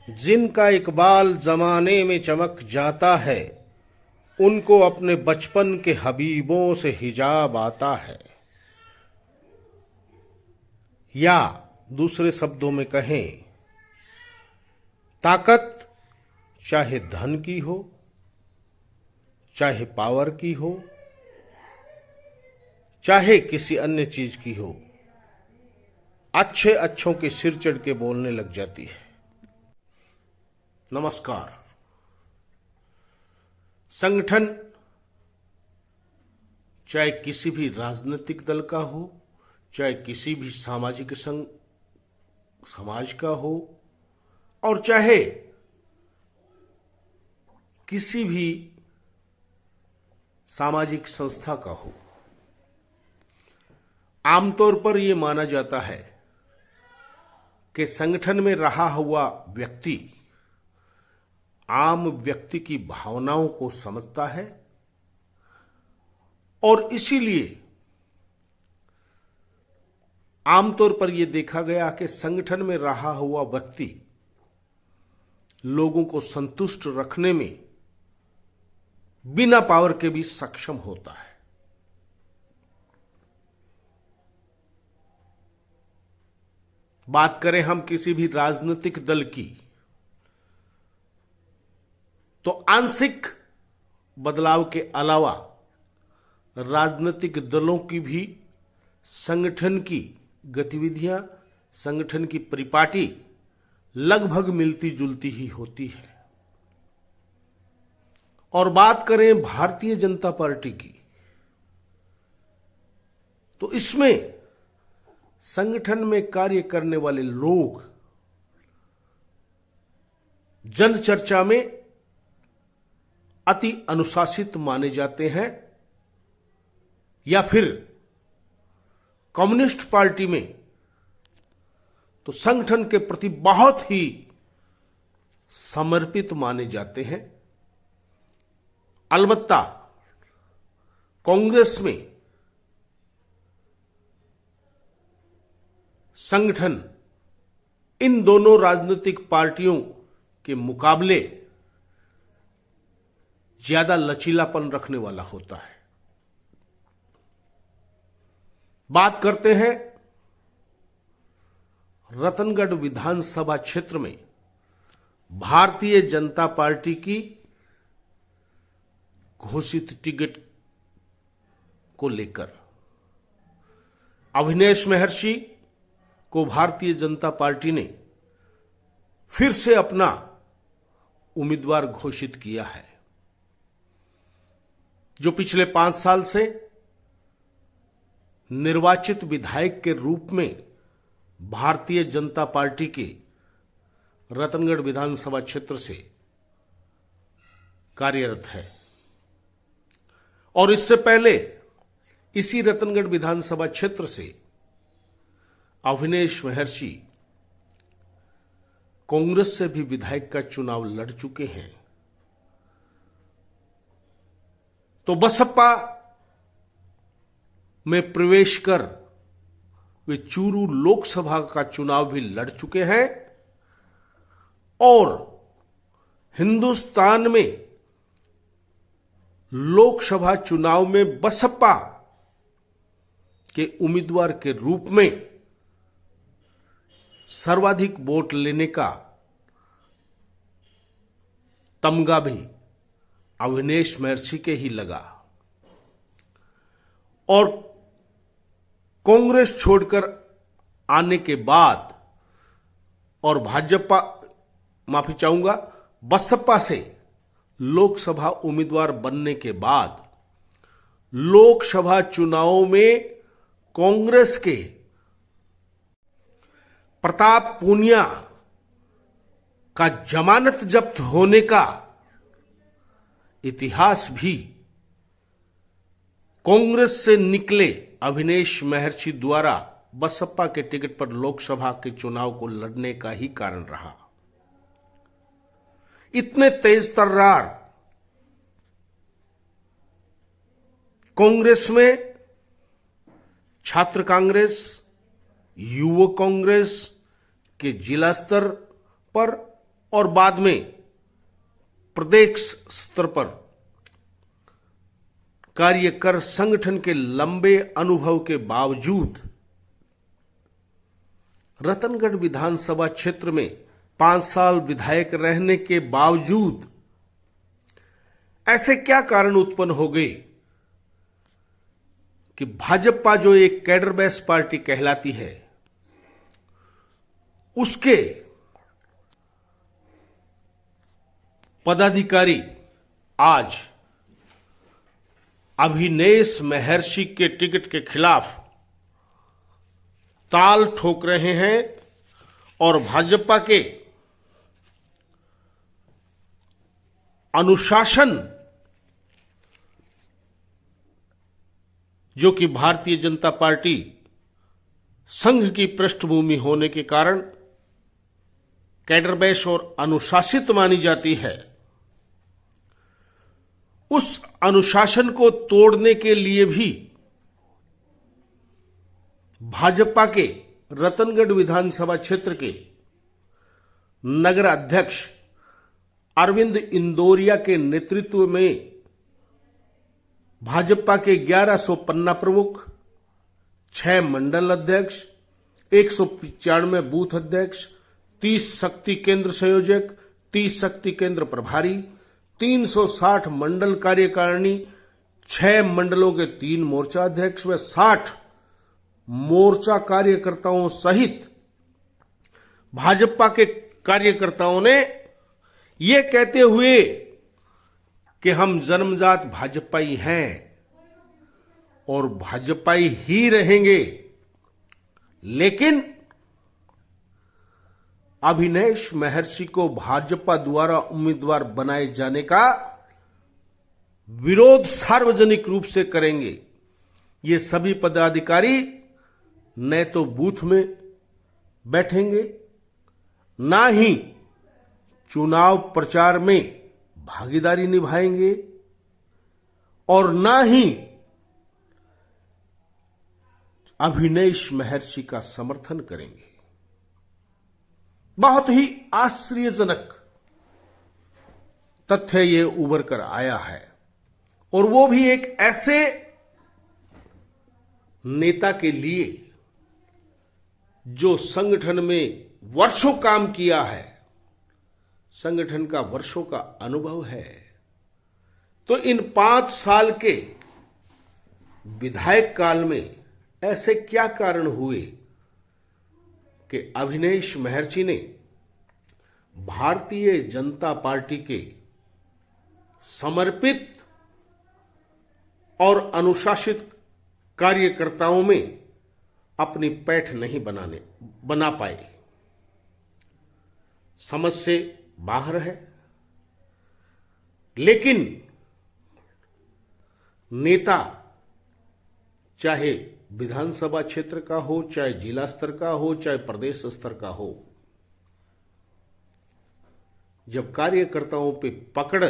जिनका इकबाल जमाने में चमक जाता है, उनको अपने बचपन के हबीबों से हिजाब आता है। या दूसरे शब्दों में कहें, ताकत चाहे धन की हो, चाहे पावर की हो, चाहे किसी अन्य चीज की हो, अच्छे अच्छों के सिर चढ़ के बोलने लग जाती है। नमस्कार। संगठन चाहे किसी भी राजनीतिक दल का हो, चाहे किसी भी सामाजिक समाज का हो, और चाहे किसी भी सामाजिक संस्था का हो, आमतौर पर यह माना जाता है कि संगठन में रहा हुआ व्यक्ति आम व्यक्ति की भावनाओं को समझता है और इसीलिए आमतौर पर यह देखा गया कि संगठन में रहा हुआ व्यक्ति लोगों को संतुष्ट रखने में बिना पावर के भी सक्षम होता है। बात करें हम किसी भी राजनीतिक दल की, तो आंशिक बदलाव के अलावा राजनीतिक दलों की भी संगठन की गतिविधियां, संगठन की परिपाटी लगभग मिलती जुलती ही होती है। और बात करें भारतीय जनता पार्टी की, तो इसमें संगठन में कार्य करने वाले लोग जन चर्चा में अति अनुशासित माने जाते हैं, या फिर कम्युनिस्ट पार्टी में तो संगठन के प्रति बहुत ही समर्पित माने जाते हैं। अलबत्ता कांग्रेस में संगठन इन दोनों राजनीतिक पार्टियों के मुकाबले ज्यादा लचीलापन रखने वाला होता है। बात करते हैं रतनगढ़ विधानसभा क्षेत्र में भारतीय जनता पार्टी की घोषित टिकट को लेकर। अविनेश महर्षि को भारतीय जनता पार्टी ने फिर से अपना उम्मीदवार घोषित किया है। जो पिछले 5 साल से निर्वाचित विधायक के रूप में भारतीय जनता पार्टी के रतनगढ़ विधानसभा क्षेत्र से कार्यरत है, और इससे पहले इसी रतनगढ़ विधानसभा क्षेत्र से अविनेश महर्षि कांग्रेस से भी विधायक का चुनाव लड़ चुके हैं। तो बसपा में प्रवेश कर वे चूरू लोकसभा का चुनाव भी लड़ चुके हैं, और हिंदुस्तान में लोकसभा चुनाव में बसपा के उम्मीदवार के रूप में सर्वाधिक वोट लेने का तमगा भी अविनेश महर्षि के ही लगा। और कांग्रेस छोड़कर आने के बाद और बसपा से लोकसभा उम्मीदवार बनने के बाद लोकसभा चुनावों में कांग्रेस के प्रताप पूनिया का जमानत जब्त होने का इतिहास भी कांग्रेस से निकले अविनेश महर्षि द्वारा बसपा के टिकट पर लोकसभा के चुनाव को लड़ने का ही कारण रहा। इतने तेज तर्रार कांग्रेस में छात्र कांग्रेस, युवक कांग्रेस के जिला स्तर पर और बाद में प्रदेश स्तर पर कार्य कर संगठन के लंबे अनुभव के बावजूद रतनगढ़ विधानसभा क्षेत्र में 5 साल विधायक रहने के बावजूद ऐसे क्या कारण उत्पन्न हो गए कि भाजपा जो एक कैडर बेस पार्टी कहलाती है, उसके पदाधिकारी आज अभिनेश महर्षि के टिकट के खिलाफ ताल ठोक रहे हैं और भाजपा के अनुशासन, जो कि भारतीय जनता पार्टी संघ की पृष्ठभूमि होने के कारण कैडर बेस और अनुशासित मानी जाती है, उस अनुशासन को तोड़ने के लिए भी भाजपा के रतनगढ़ विधानसभा क्षेत्र के नगर अध्यक्ष अरविंद इंदौरिया के नेतृत्व में भाजपा के 1100 पन्ना प्रमुख, 6 मंडल अध्यक्ष, 195 बूथ अध्यक्ष, 30 शक्ति केंद्र संयोजक, 30 शक्ति केंद्र प्रभारी, 360 मंडल कार्यकारिणी, 6 मंडलों के 3 मोर्चा अध्यक्ष व 60 मोर्चा कार्यकर्ताओं सहित भाजपा के कार्यकर्ताओं ने ये कहते हुए कि हम जन्मजात भाजपाई हैं और भाजपाई ही रहेंगे, लेकिन अभिनेश महर्षि को भाजपा द्वारा उम्मीदवार बनाए जाने का विरोध सार्वजनिक रूप से करेंगे। ये सभी पदाधिकारी न तो बूथ में बैठेंगे, ना ही चुनाव प्रचार में भागीदारी निभाएंगे और ना ही अभिनेश महर्षि का समर्थन करेंगे। बहुत ही आश्चर्यजनक तथ्य ये उभर कर आया है, और वो भी एक ऐसे नेता के लिए जो संगठन में वर्षों काम किया है, संगठन का वर्षों का अनुभव है। तो इन 5 साल के विधायक काल में ऐसे क्या कारण हुए कि अभिनेश महर्षि ने भारतीय जनता पार्टी के समर्पित और अनुशासित कार्यकर्ताओं में अपनी पैठ नहीं बना पाए। समझ से बाहर है, लेकिन नेता चाहे विधानसभा क्षेत्र का हो, चाहे जिला स्तर का हो, चाहे प्रदेश स्तर का हो, जब कार्यकर्ताओं पे पकड़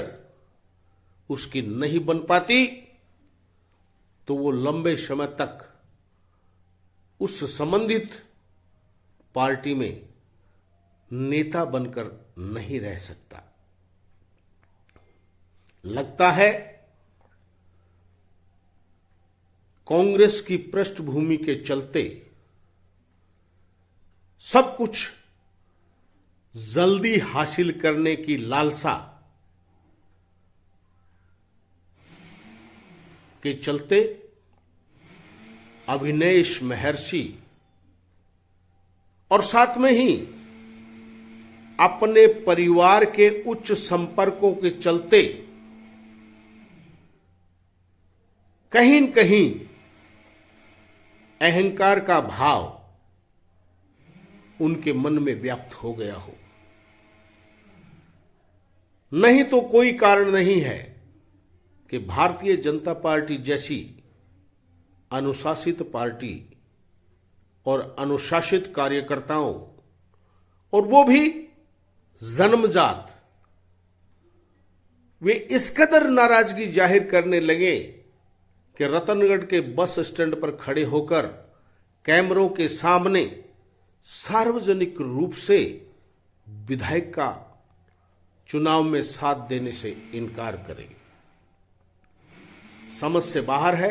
उसकी नहीं बन पाती तो वो लंबे समय तक उस संबंधित पार्टी में नेता बनकर नहीं रह सकता। लगता है कांग्रेस की पृष्ठभूमि के चलते सब कुछ जल्दी हासिल करने की लालसा के चलते अभिनेश महर्षि और साथ में ही अपने परिवार के उच्च संपर्कों के चलते कहीं न कहीं अहंकार का भाव उनके मन में व्याप्त हो गया हो। नहीं तो कोई कारण नहीं है कि भारतीय जनता पार्टी जैसी अनुशासित पार्टी और अनुशासित कार्यकर्ताओं, और वो भी जन्मजात, वे इस कदर नाराजगी जाहिर करने लगे कि रतनगढ़ के बस स्टैंड पर खड़े होकर कैमरों के सामने सार्वजनिक रूप से विधायक का चुनाव में साथ देने से इनकार करे। समझ से बाहर है।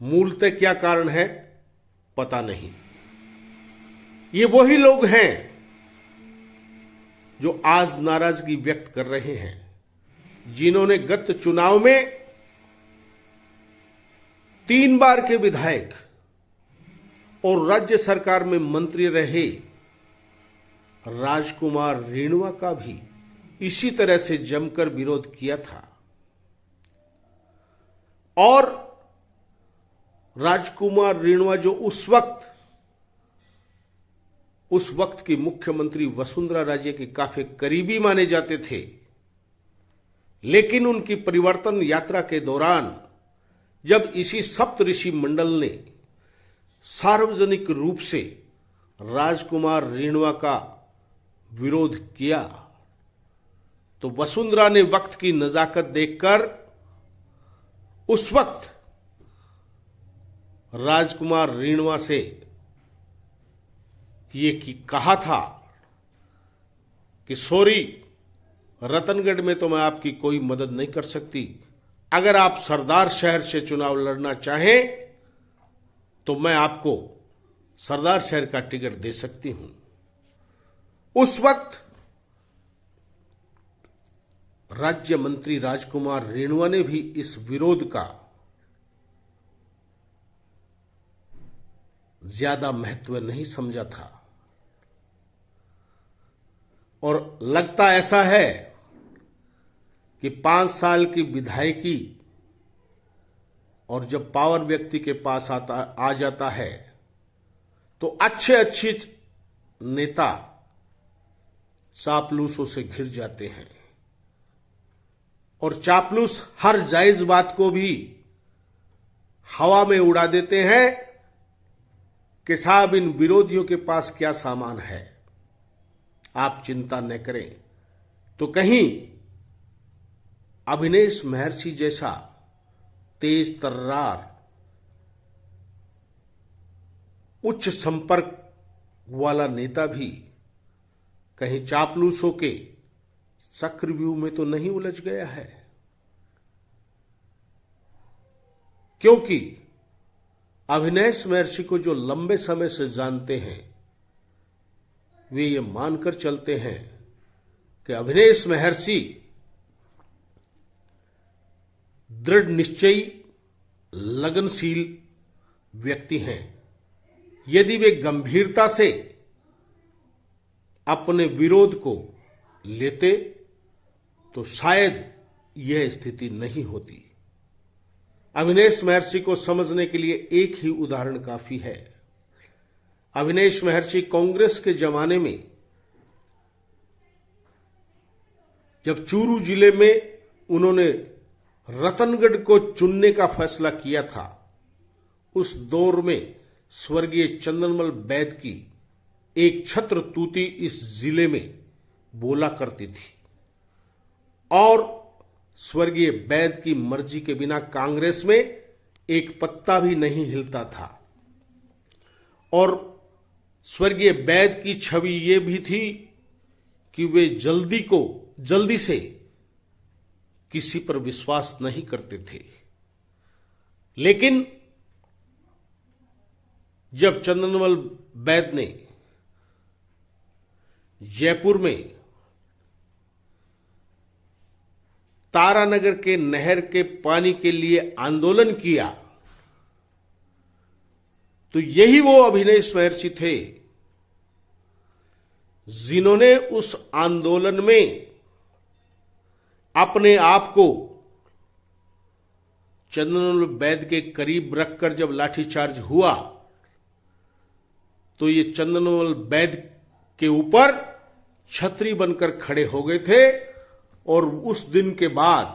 मूलतः क्या कारण है पता नहीं। ये वही लोग हैं जो आज नाराजगी व्यक्त कर रहे हैं, जिन्होंने गत चुनाव में 3 बार के विधायक और राज्य सरकार में मंत्री रहे राजकुमार रेणुआ का भी इसी तरह से जमकर विरोध किया था। और राजकुमार रेणुआ जो उस वक्त की मुख्यमंत्री वसुंधरा राजे के काफी करीबी माने जाते थे, लेकिन उनकी परिवर्तन यात्रा के दौरान जब इसी सप्तऋषि मंडल ने सार्वजनिक रूप से राजकुमार रेणुआ का विरोध किया, तो वसुंधरा ने वक्त की नजाकत देखकर उस वक्त राजकुमार रेणुआ से ये कहा था कि सॉरी, रतनगढ़ में तो मैं आपकी कोई मदद नहीं कर सकती। अगर आप सरदार शहर से चुनाव लड़ना चाहें तो मैं आपको सरदार शहर का टिकट दे सकती हूं। उस वक्त राज्य मंत्री राजकुमार रेणुआ ने भी इस विरोध का ज्यादा महत्व नहीं समझा था। और लगता ऐसा है कि 5 साल की विधायकी और जब पावर व्यक्ति के पास आ जाता है तो अच्छे नेता चापलूसों से घिर जाते हैं, और चापलूस हर जायज बात को भी हवा में उड़ा देते हैं कि साहब इन विरोधियों के पास क्या सामान है, आप चिंता न करें। तो कहीं अभिनेश महर्षि जैसा तेज तर्रार उच्च संपर्क वाला नेता भी कहीं चापलूसों के चक्रव्यूह में तो नहीं उलझ गया है, क्योंकि अभिनेश महर्षि को जो लंबे समय से जानते हैं वे ये मानकर चलते हैं कि अभिनेश महर्षि दृढ़ निश्चयी लगनशील व्यक्ति हैं। यदि वे गंभीरता से अपने विरोध को लेते तो शायद यह स्थिति नहीं होती। अभिनेश महर्षि को समझने के लिए एक ही उदाहरण काफी है। अभिनेश महर्षि कांग्रेस के जमाने में जब चूरू जिले में उन्होंने रतनगढ़ को चुनने का फैसला किया था, उस दौर में स्वर्गीय चंदनमल बैद की एक छत्र तूती इस जिले में बोला करती थी, और स्वर्गीय बैद की मर्जी के बिना कांग्रेस में एक पत्ता भी नहीं हिलता था। और स्वर्गीय बैद की छवि ये भी थी कि वे जल्दी से किसी पर विश्वास नहीं करते थे। लेकिन जब चंदनमल बैद ने जयपुर में तारानगर के नहर के पानी के लिए आंदोलन किया, तो यही वो अभिनेश महर्षि थे जिन्होंने उस आंदोलन में अपने आप को चंदनमल बैद के करीब रखकर जब लाठीचार्ज हुआ तो ये चंदनमल बैद के ऊपर छतरी बनकर खड़े हो गए थे। और उस दिन के बाद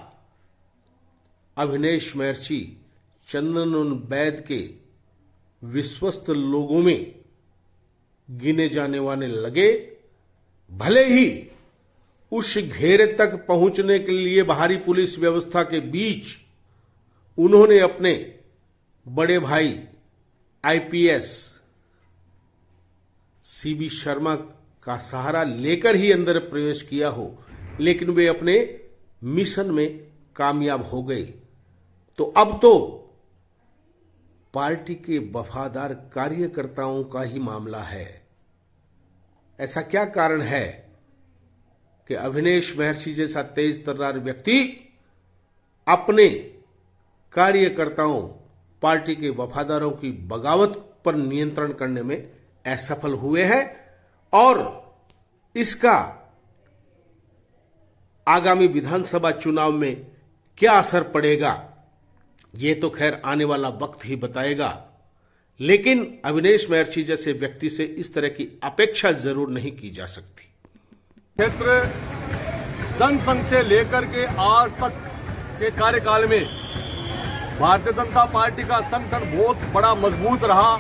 अभिनेश महर्षि चंदनमल बैद के विश्वस्त लोगों में गिने जाने वाले लगे। भले ही उस घेरे तक पहुंचने के लिए भारी पुलिस व्यवस्था के बीच उन्होंने अपने बड़े भाई आईपीएस सीबी शर्मा का सहारा लेकर ही अंदर प्रवेश किया हो, लेकिन वे अपने मिशन में कामयाब हो गए। तो अब तो पार्टी के वफादार कार्यकर्ताओं का ही मामला है। ऐसा क्या कारण है कि अविनेश महर्षि जैसा तेज तर्रार व्यक्ति अपने कार्यकर्ताओं, पार्टी के वफादारों की बगावत पर नियंत्रण करने में असफल हुए हैं और इसका आगामी विधानसभा चुनाव में क्या असर पड़ेगा, ये तो खैर आने वाला वक्त ही बताएगा। लेकिन अविनेश महर्षि जैसे व्यक्ति से इस तरह की अपेक्षा जरूर नहीं की जा सकती। क्षेत्र जनसंघ से लेकर के आज तक के कार्यकाल में भारतीय जनता पार्टी का संगठन बहुत बड़ा मजबूत रहा।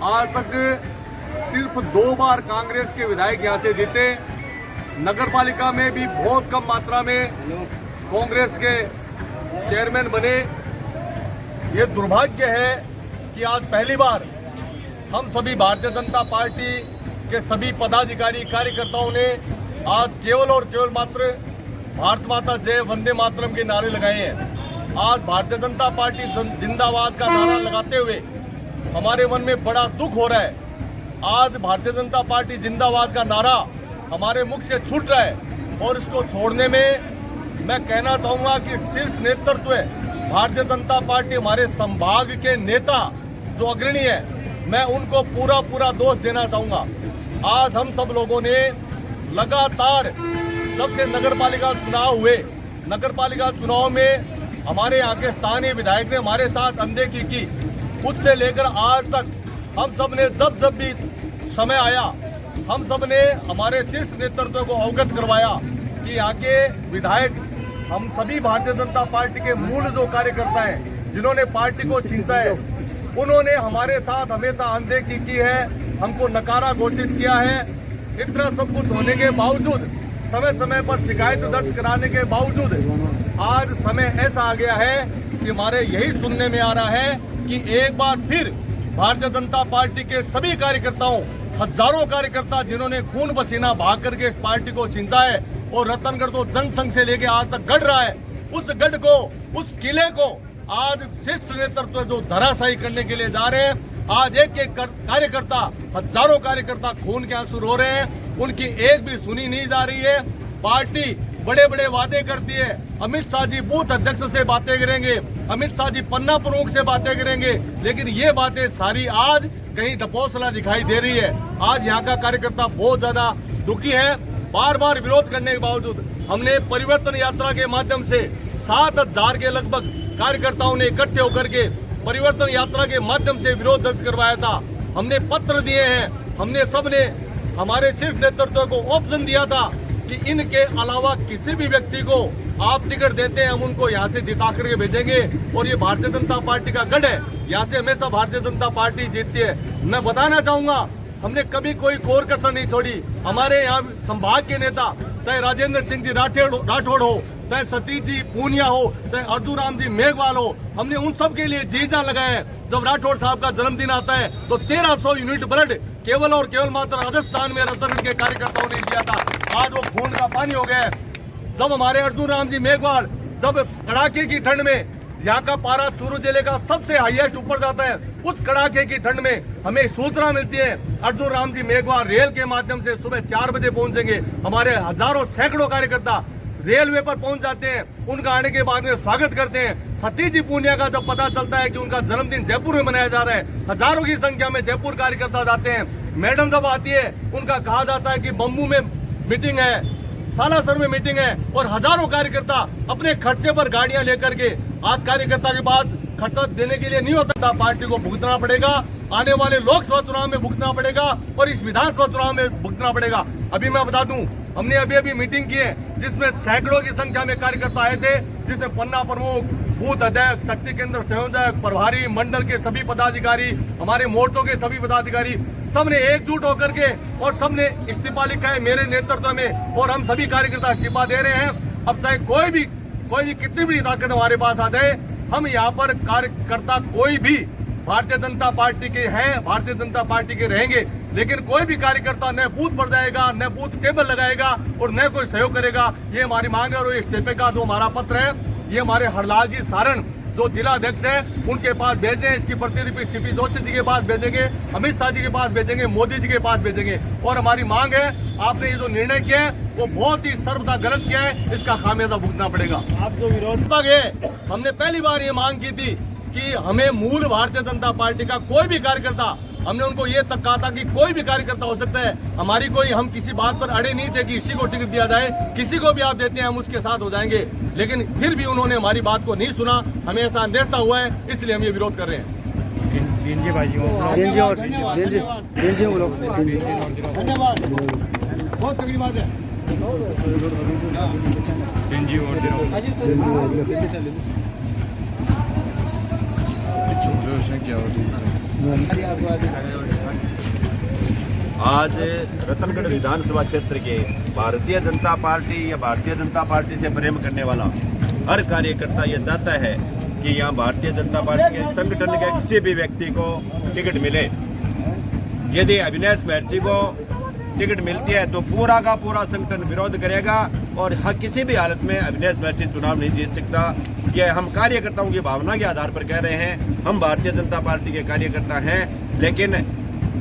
आज तक सिर्फ 2 बार कांग्रेस के विधायक यहां से जीते। नगरपालिका में भी बहुत कम मात्रा में कांग्रेस के चेयरमैन बने। ये दुर्भाग्य है कि आज पहली बार हम सभी भारतीय जनता पार्टी के सभी पदाधिकारी कार्यकर्ताओं ने आज केवल और केवल मात्र भारत माता जय, वंदे मातरम के नारे लगाए हैं। आज भारतीय जनता पार्टी जिंदाबाद का नारा लगाते हुए हमारे मन में बड़ा दुख हो रहा है। आज भारतीय जनता पार्टी जिंदाबाद का नारा हमारे मुख से छूट रहा है और इसको छोड़ने में मैं कहना चाहूंगा कि शीर्ष नेतृत्व है भारतीय जनता पार्टी, हमारे संभाग के नेता जो अग्रणी है, मैं उनको पूरा दोष देना चाहूंगा। आज हम सब लोगों ने लगातार जब से नगरपालिका चुनाव हुए, नगरपालिका चुनाव में हमारे यहाँ के स्थानीय विधायक ने हमारे साथ अनदेखी की। उससे लेकर आज तक हम सब ने जब भी समय आया, हम सब ने हमारे शीर्ष नेतृत्व को अवगत करवाया कि यहाँ के विधायक, हम सभी भारतीय जनता पार्टी के मूल जो कार्यकर्ता हैं, जिन्होंने पार्टी को सींचा है, उन्होंने हमारे साथ हमेशा अनदेखी की है, हमको नकारा घोषित किया है। इतना सब कुछ होने के बावजूद, समय समय पर शिकायत दर्ज कराने के बावजूद आज समय ऐसा आ गया है कि हमारे यही सुनने में आ रहा है कि एक बार फिर भारतीय जनता पार्टी के सभी कार्यकर्ताओं, हजारों कार्यकर्ता जिन्होंने खून पसीना बहा करके इस पार्टी को सींचा है और रतनगढ़ तो जनसंघ से लेके आज तक गढ़ रहा है, उस गढ़ को, उस किले को आज शीर्ष नेतृत्व जो धराशायी करने के लिए जा रहे हैं। आज एक कार्यकर्ता, हजारों कार्यकर्ता खून के आंसू रो रहे हैं, उनकी एक भी सुनी नहीं जा रही है। पार्टी बड़े बड़े वादे करती है, अमित शाह जी बूथ अध्यक्ष से बातें करेंगे, अमित शाह जी पन्ना प्रमुख से बातें करेंगे, लेकिन ये बातें सारी आज कहीं ढपोसला दिखाई दे रही है। आज यहाँ का कार्यकर्ता बहुत ज्यादा दुखी है। बार बार विरोध करने के बावजूद हमने परिवर्तन यात्रा के माध्यम से 7,000 के लगभग कार्यकर्ताओं ने इकट्ठे होकर के परिवर्तन यात्रा के माध्यम से विरोध दर्ज करवाया था। हमने पत्र दिए हैं, हमने सबने हमारे शीर्ष नेतृत्व को ऑप्शन दिया था कि इनके अलावा किसी भी व्यक्ति को आप टिकट देते हैं, हम उनको यहाँ से जिता करके भेजेंगे और ये भारतीय जनता पार्टी का गढ़ है, यहाँ से हमेशा भारतीय जनता पार्टी जीतती है। मैं बताना चाहूंगा, हमने कभी कोई कोर कसर नहीं छोड़ी। हमारे यहाँ संभाग के नेता, चाहे राजेंद्र सिंह जी राठौड़ हो, चाहे सतीश जी पूनिया हो, चाहे अर्जुन राम जी मेघवाल हो, हमने उन सब के लिए जी जान लगाए हैं। जब राठौड़ साहब का जन्मदिन आता है तो 1300 यूनिट ब्लड केवल और केवल मात्र राजस्थान में रतनगढ़ के कार्यकर्ताओं ने दिया था। आज वो खून का पानी हो गया है। जब हमारे अर्जुन राम जी मेघवाल, जब कड़ाके की ठंड में यहाँ का पारा चूरू जिले का सबसे हाईएस्ट ऊपर जाता है, उस कड़ाके की ठंड में हमें सूचना मिलती है अर्जुन राम जी मेघवाल रेल के माध्यम से सुबह 4 बजे पहुंचेंगे। हमारे हजारों सैकड़ों कार्यकर्ता रेलवे पर पहुंच जाते हैं, उनका आने के बाद में स्वागत करते हैं। सतीश जी पूनिया का जब पता चलता है कि उनका जन्मदिन जयपुर में मनाया जा रहा है, हजारों की संख्या में जयपुर कार्यकर्ता जाते हैं। मैडम जब आती है, उनका कहा जाता है कि बम्बू में मीटिंग है, सालासर में मीटिंग है, और हजारों कार्यकर्ता अपने खर्चे पर गाड़ियां लेकर के, आज कार्यकर्ता के पास खर्चा देने के लिए नहीं होता, पार्टी को भुगतना पड़ेगा, आने वाले लोकसभा चुनाव में भुगतना पड़ेगा और इस विधानसभा चुनाव में भुगतना पड़ेगा। अभी मैं बता दूं, हमने अभी मीटिंग की है जिसमें सैकड़ों की संख्या में कार्यकर्ता आए थे, जिसमें पन्ना प्रमुख, बूथ अध्यक्ष, शक्ति केंद्र संयोजक, प्रभारी, मंडल के सभी पदाधिकारी, हमारे मोर्चों के सभी पदाधिकारी, सबने एकजुट होकर के और सबने इस्तीफा लिखा है मेरे नेतृत्व में, और हम सभी कार्यकर्ता इस्तीफा दे रहे हैं। अब चाहे कोई भी कितनी भी ताकत हमारे पास आ जाए, हम यहाँ पर कार्यकर्ता कोई भी भारतीय जनता पार्टी के हैं, भारतीय जनता पार्टी के रहेंगे, लेकिन कोई भी कार्यकर्ता न बूथ पर जाएगा, न बूथ टेबल लगाएगा और न कोई सहयोग करेगा। ये हमारी मांग है। और इस्तीफे का जो हमारा पत्र है, ये हमारे हरलाल जी सारण जो जिला अध्यक्ष है उनके पास भेजें। इसकी प्रतिलिपि सीपी जोशी जी के पास भेजेंगे, अमित शाह जी के पास भेजेंगे, मोदी जी के पास भेजेंगे। और हमारी मांग है, आपने ये जो निर्णय किया है वो बहुत ही सर्वथा गलत किया है, इसका खामियाजा भुगतना पड़ेगा। आप जो विरोध हमने पहली बार ये मांग की थी कि हमें मूल भारतीय जनता पार्टी का कोई भी कार्यकर्ता, हमने उनको ये तक कहा था कि कोई भी कार्यकर्ता हो सकता है, हमारी कोई, हम किसी बात पर अड़े नहीं थे कि इसी को टिकट दिया जाए, किसी को भी आप देते हैं हम उसके साथ हो जाएंगे। लेकिन फिर भी उन्होंने हमारी बात को नहीं सुना, हमें ऐसा अंदेशा हुआ है, इसलिए हम ये विरोध कर रहे हैं। बहुत तगड़ी बात है। आज रतनगढ़ विधानसभा क्षेत्र के भारतीय जनता पार्टी या भारतीय जनता पार्टी से प्रेम करने वाला हर कार्यकर्ता ये चाहता है कि यहाँ भारतीय जनता पार्टी के संगठन के किसी भी व्यक्ति को टिकट मिले। यदि अविनाश महर्षि को टिकट मिलती है तो पूरा का पूरा संगठन विरोध करेगा और किसी भी हालत में अविनाश महर्षि चुनाव नहीं जीत सकता। यह हम कार्यकर्ताओं की भावना के आधार पर कह रहे हैं। हम भारतीय जनता पार्टी के कार्यकर्ता हैं, लेकिन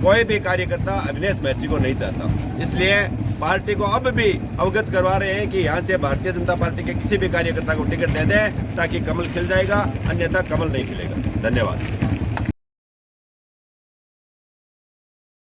कोई भी कार्यकर्ता अविनाश महर्षि को नहीं चाहता। इसलिए पार्टी को अब भी अवगत करवा रहे हैं कि यहाँ से भारतीय जनता पार्टी के किसी भी कार्यकर्ता को टिकट दे दें ताकि कमल खिल जाएगा, अन्यथा कमल नहीं खिलेगा। धन्यवाद।